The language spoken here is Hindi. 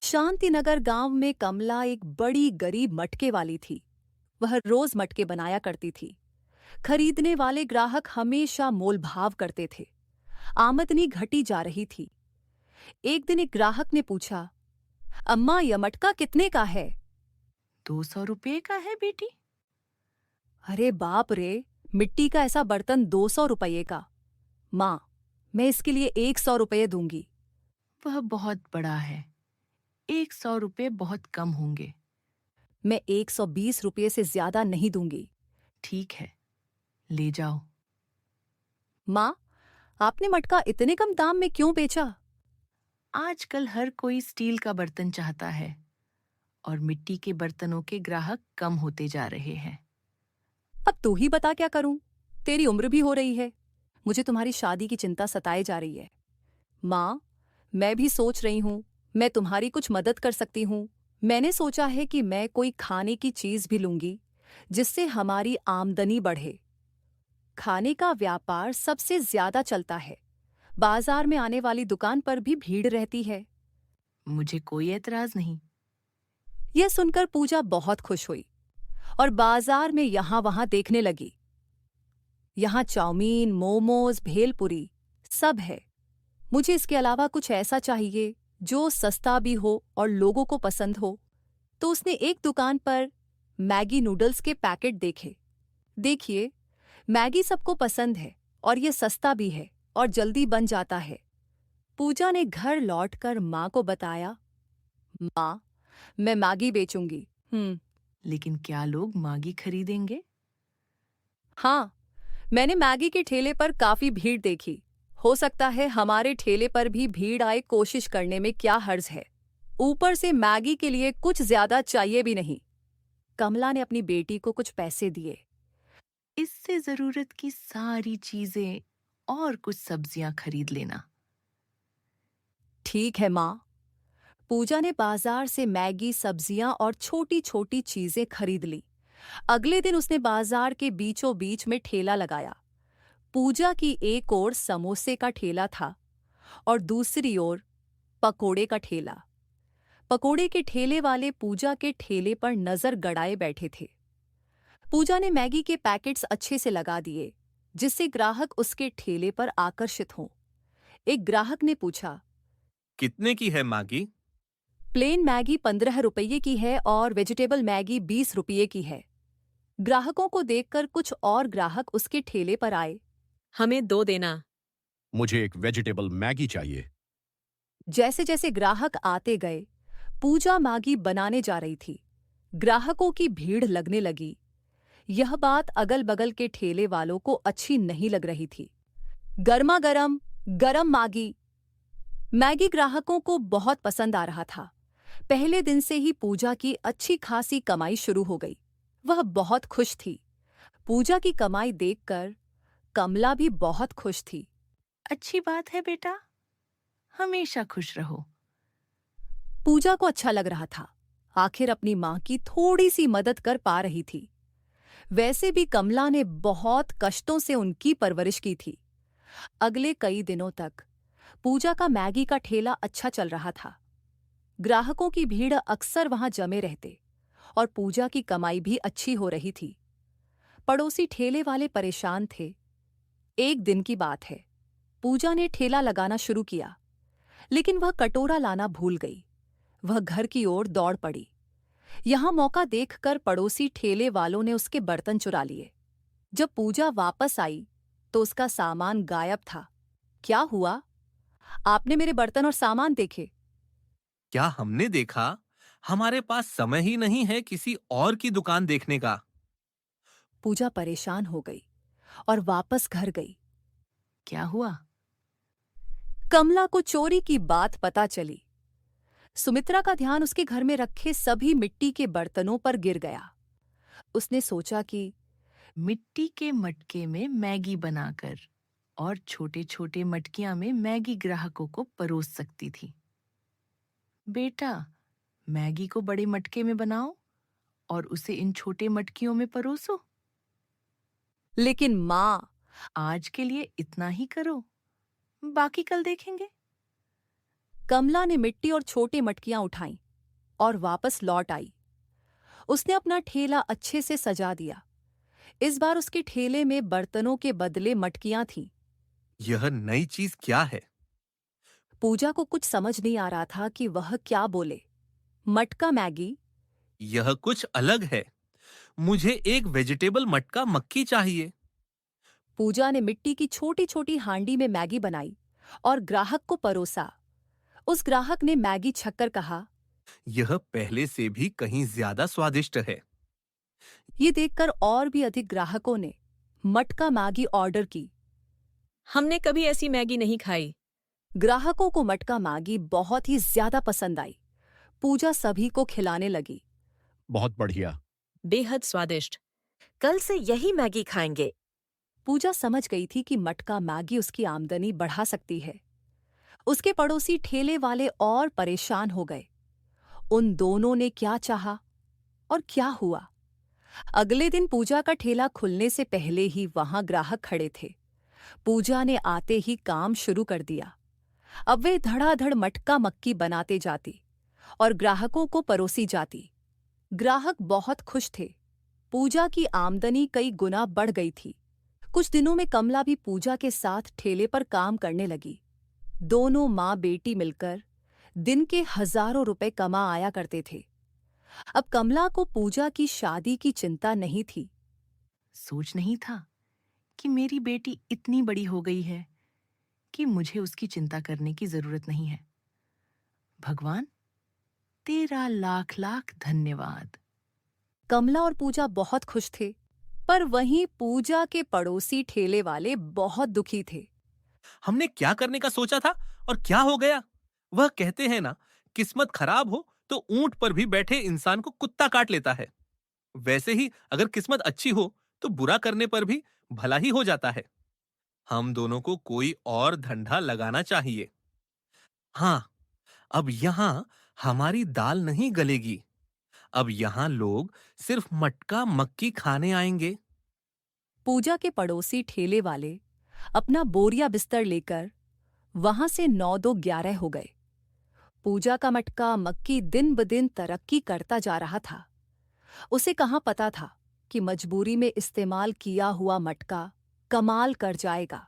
शांतिनगर गांव में कमला एक बड़ी गरीब मटके वाली थी। वह रोज मटके बनाया करती थी। खरीदने वाले ग्राहक हमेशा मोलभाव करते थे। आमदनी घटी जा रही थी। एक दिन एक ग्राहक ने पूछा, अम्मा यह मटका कितने का है? 200 रुपये का है बेटी। अरे बाप रे, मिट्टी का ऐसा बर्तन 200 रुपये का? माँ, मैं इसके लिए 100 रुपये दूंगी। वह बहुत बड़ा है, 100 रुपये बहुत कम होंगे। मैं 120 रुपये से ज्यादा नहीं दूंगी। ठीक है, ले जाओ। माँ, आपने मटका इतने कम दाम में क्यों बेचा? आजकल हर कोई स्टील का बर्तन चाहता है और मिट्टी के बर्तनों के ग्राहक कम होते जा रहे हैं। अब तू ही बता क्या करूं? तेरी उम्र भी हो रही है। मुझे तुम्हारी शादी की चिंता सताए जा रही है। माँ, मैं भी सोच रही हूँ मैं तुम्हारी कुछ मदद कर सकती हूँ। मैंने सोचा है कि मैं कोई खाने की चीज भी लूंगी जिससे हमारी आमदनी बढ़े। खाने का व्यापार सबसे ज्यादा चलता है। बाजार में आने वाली दुकान पर भी भीड़ रहती है। मुझे कोई ऐतराज नहीं। यह सुनकर पूजा बहुत खुश हुई और बाजार में यहां वहां देखने लगी। यहाँ चाउमीन, मोमोज, भेलपुरी सब है। मुझे इसके अलावा कुछ ऐसा चाहिए जो सस्ता भी हो और लोगों को पसंद हो। तो उसने एक दुकान पर मैगी नूडल्स के पैकेट देखे। देखिए, मैगी सबको पसंद है और ये सस्ता भी है और जल्दी बन जाता है। पूजा ने घर लौटकर माँ को बताया, माँ, मैं मैगी बेचूंगी। लेकिन क्या लोग मैगी खरीदेंगे? हाँ, मैंने मैगी के ठेले पर काफी भीड़ देखी। हो सकता है हमारे ठेले पर भी भीड़ आए। कोशिश करने में क्या हर्ज है? ऊपर से मैगी के लिए कुछ ज्यादा चाहिए भी नहीं। कमला ने अपनी बेटी को कुछ पैसे दिए। इससे जरूरत की सारी चीजें और कुछ सब्जियां खरीद लेना। ठीक है माँ। पूजा ने बाजार से मैगी, सब्जियां और छोटी छोटी चीजें खरीद ली। अगले दिन उसने बाजार के बीचों बीच में ठेला लगाया। पूजा की एक ओर समोसे का ठेला था और दूसरी ओर पकोड़े का ठेला। पकोड़े के ठेले वाले पूजा के ठेले पर नजर गड़ाए बैठे थे। पूजा ने मैगी के पैकेट्स अच्छे से लगा दिए जिससे ग्राहक उसके ठेले पर आकर्षित हों। एक ग्राहक ने पूछा, कितने की है मैगी? प्लेन मैगी 15 रुपये की है और वेजिटेबल मैगी 20 रुपये की है। ग्राहकों को देखकर कुछ और ग्राहक उसके ठेले पर आए। हमें 2 देना। मुझे एक वेजिटेबल मैगी चाहिए। जैसे जैसे ग्राहक आते गए, पूजा मैगी बनाने जा रही थी। ग्राहकों की भीड़ लगने लगी। यह बात अगल बगल के ठेले वालों को अच्छी नहीं लग रही थी। गर्मा गरम गरम मैगी। मैगी ग्राहकों को बहुत पसंद आ रहा था। पहले दिन से ही पूजा की अच्छी खासी कमाई शुरू हो गई। वह बहुत खुश थी। पूजा की कमाई देखकर कमला भी बहुत खुश थी। अच्छी बात है बेटा, हमेशा खुश रहो। पूजा को अच्छा लग रहा था। आखिर अपनी मां की थोड़ी सी मदद कर पा रही थी। वैसे भी कमला ने बहुत कष्टों से उनकी परवरिश की थी। अगले कई दिनों तक पूजा का मैगी का ठेला अच्छा चल रहा था। ग्राहकों की भीड़ अक्सर वहां जमे रहते और पूजा की कमाई भी अच्छी हो रही थी। पड़ोसी ठेले वाले परेशान थे। एक दिन की बात है, पूजा ने ठेला लगाना शुरू किया, लेकिन वह कटोरा लाना भूल गई। वह घर की ओर दौड़ पड़ी। यहां मौका देखकर पड़ोसी ठेले वालों ने उसके बर्तन चुरा लिए। जब पूजा वापस आई तो उसका सामान गायब था। क्या हुआ? आपने मेरे बर्तन और सामान देखे? क्या हमने देखा? हमारे पास समय ही नहीं है किसी और की दुकान देखने का। पूजा परेशान हो गई और वापस घर गई। क्या हुआ? कमला को चोरी की बात पता चली। सुमित्रा का ध्यान उसके घर में रखे सभी मिट्टी के बर्तनों पर गिर गया। उसने सोचा कि मिट्टी के मटके में मैगी बनाकर और छोटे छोटे मटकियां में मैगी ग्राहकों को परोस सकती थी। बेटा, मैगी को बड़े मटके में बनाओ और उसे इन छोटे मटकियों में परोसो। लेकिन माँ, आज के लिए इतना ही करो, बाकी कल देखेंगे। कमला ने मिट्टी और छोटी मटकियां उठाईं और वापस लौट आई। उसने अपना ठेला अच्छे से सजा दिया। इस बार उसके ठेले में बर्तनों के बदले मटकियां थीं। यह नई चीज क्या है? पूजा को कुछ समझ नहीं आ रहा था कि वह क्या बोले। मटका मैगी? यह कुछ अलग है। मुझे एक वेजिटेबल मटका मक्की चाहिए। पूजा ने मिट्टी की छोटी छोटी हांडी में मैगी बनाई और ग्राहक को परोसा। उस ग्राहक ने मैगी छककर कहा, यह पहले से भी कहीं ज्यादा स्वादिष्ट है। ये देखकर और भी अधिक ग्राहकों ने मटका मैगी ऑर्डर की। हमने कभी ऐसी मैगी नहीं खाई। ग्राहकों को मटका मैगी बहुत ही ज्यादा पसंद आई। पूजा सभी को खिलाने लगी। बहुत बढ़िया। बेहद स्वादिष्ट। कल से यही मैगी खाएंगे। पूजा समझ गई थी कि मटका मैगी उसकी आमदनी बढ़ा सकती है। उसके पड़ोसी ठेले वाले और परेशान हो गए। उन दोनों ने क्या चाहा और क्या हुआ? अगले दिन पूजा का ठेला खुलने से पहले ही वहां ग्राहक खड़े थे। पूजा ने आते ही काम शुरू कर दिया। अब वे धड़ाधड़ मटका मक्की बनाते जाती और ग्राहकों को परोसी जाती। ग्राहक बहुत खुश थे। पूजा की आमदनी कई गुना बढ़ गई थी। कुछ दिनों में कमला भी पूजा के साथ ठेले पर काम करने लगी। दोनों माँ बेटी मिलकर दिन के हजारों रुपए कमा आया करते थे। अब कमला को पूजा की शादी की चिंता नहीं थी। सोच नहीं था कि मेरी बेटी इतनी बड़ी हो गई है कि मुझे उसकी चिंता करने की जरूरत नहीं है। भगवान, तेरा लाख लाख धन्यवाद। कमला और पूजा बहुत खुश थे, पर वहीं पूजा के पड़ोसी ठेले वाले बहुत दुखी थे। हमने क्या करने का सोचा था और क्या हो गया? वह कहते हैं ना, किस्मत खराब हो तो ऊंट पर भी बैठे इंसान को कुत्ता काट लेता है। वैसे ही अगर किस्मत अच्छी हो तो बुरा करने पर भी भला ही हो जाता है। हम दोनों को कोई और धंधा लगाना चाहिए। हाँ, अब यहाँ हमारी दाल नहीं गलेगी। अब यहाँ लोग सिर्फ मटका मक्की खाने आएंगे। पूजा के पड़ोसी ठेले वाले अपना बोरिया बिस्तर लेकर वहां से 9-2-11 हो गए। पूजा का मटका मक्की दिन ब दिन तरक्की करता जा रहा था। उसे कहाँ पता था कि मजबूरी में इस्तेमाल किया हुआ मटका कमाल कर जाएगा।